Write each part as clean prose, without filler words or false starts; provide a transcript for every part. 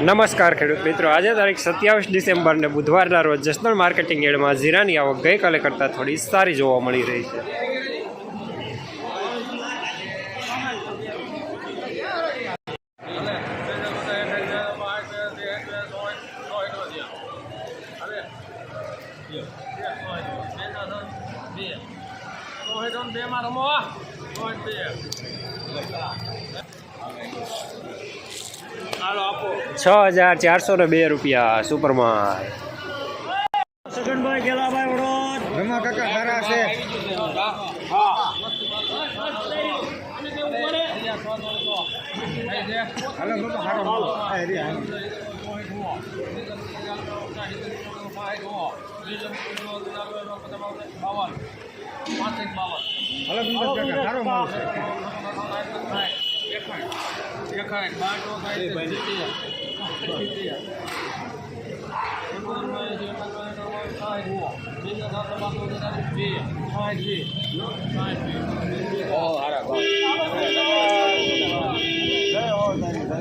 નમસ્કાર ખેડૂત મિત્રો, આજે તારીખ 27 ડિસેમ્બર ને બુધવારના રોજ જસદણ માર્કેટિંગ યાર્ડમાં જીરાની આવક ગઈકાલે કરતાં થોડી સારી જોવા મળી રહી છે। ₹6,402 સુપરમાલ।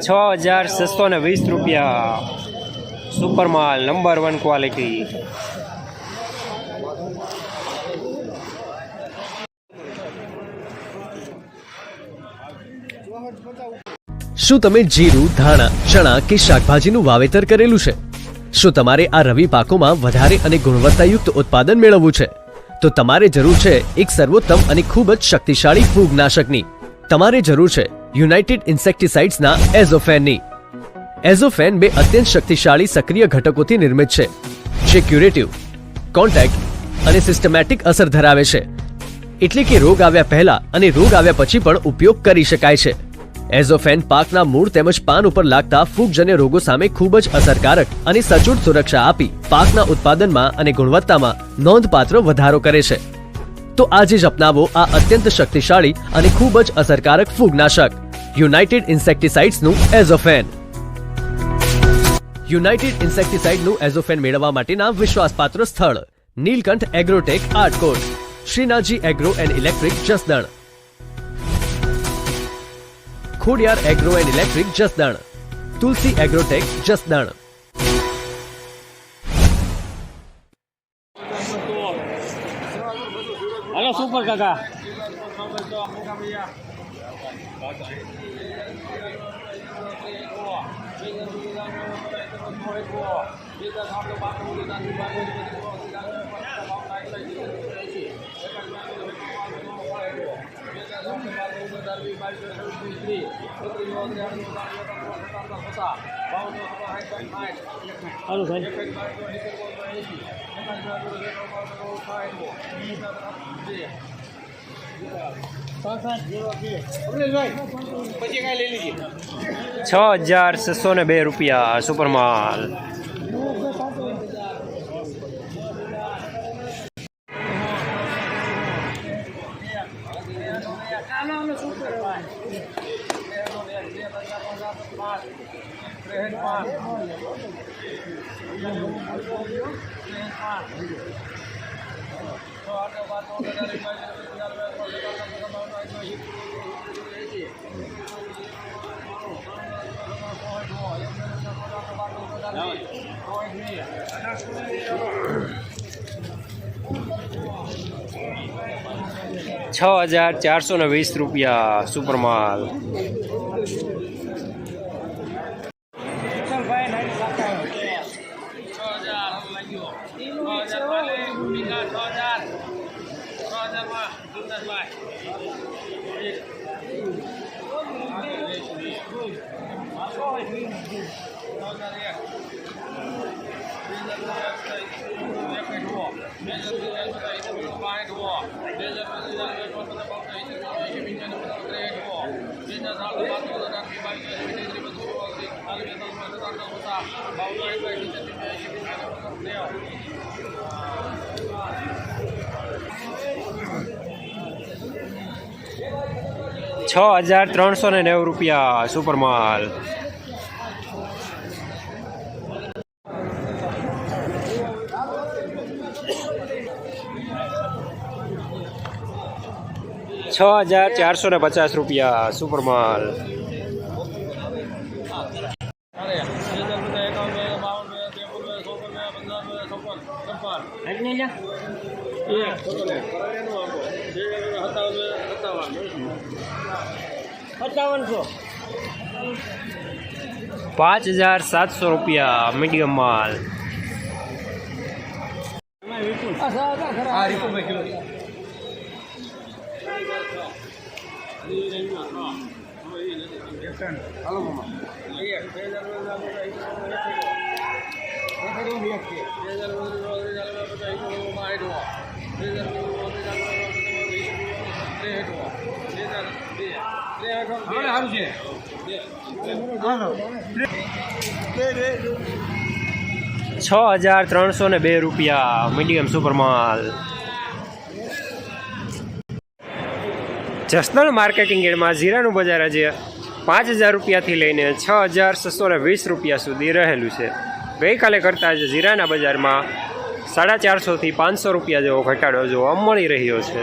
₹6,620 સુપરમાલ નંબર 1 ક્વોલિટી। શું તમે જીરું, ધાણા, ચણા કે શાકભાજીનું વાવેતર કરેલું છે? શું તમારે આ રવિ પાકોમાં વધારે અને ગુણવત્તાયુક્ત ઉત્પાદન મેળવવું છે? તો તમારે જરૂર છે એક સર્વોત્તમ અને ખૂબ જ શક્તિશાળી ફૂગનાશકની। તમારે જરૂર છે યુનાઇટેડ ઇન્સેક્ટિસાઇડ્સના એઝોફેનની। એઝોફેન બે અત્યંત શક્તિશાળી સક્રિય ઘટકોથી નિર્મિત છે, જે ક્યુરેટિવ, કોન્ટેક્ટ અને સિસ્ટમેટિક અસર ધરાવે છે, એટલે કે રોગ આવ્યા પહેલા અને રોગ આવ્યા પછી પણ ઉપયોગ કરી શકાય છે। એઝોફેન પાકના મૂળ તેમજ પાન ઉપર લાગતા ફૂગજન્ય રોગો સામે ખૂબ જ અસરકારક અને સચોટ સુરક્ષા આપી પાકના ઉત્પાદનમાં અને ગુણવત્તામાં નોંધપાત્ર વધારો કરે છે। તો આજે જ અપનાવો આ અત્યંત શક્તિશાળી અને ખૂબ જ અસરકારક ફૂગનાશક યુનાઇટેડ ઇન્સેક્ટિસાઇડ્સનું એઝોફેન। યુનાઇટેડ ઇન્સેક્ટિસાઇડનું એઝોફેન મેળવવા માટેના વિશ્વાસપાત્ર સ્થળ Nilkanth agrotech Atkot, Shrinathji agro and electric Jasdan, Khodiyar agro and electric Jasdan, Tulsi agrotech Jasdan. Hello super કાકા। हेलो भाई ₹6,602 સુપરમાલ। ₹6,420 સુપરમાલ। ₹6,390 સુપરમાલ। ₹6,450 સુપરમાલ। આજની લ્યા 5700 રૂપિયા મીડિયમ માલ. ₹6,302 મીડિયમ સુપર માલ. જસદણ માર્કેટિંગ યાર્ડમાં જીરાનું બજાર આજે 5,000 રૂપિયાથી લઈને 6,620 રૂપિયા સુધી રહેલું છે. ગઈકાલે કરતાં આજે જીરાના બજારમાં 450 થી 500 રૂપિયા જેવો ઘટાડો જોવા મળી રહ્યો છે.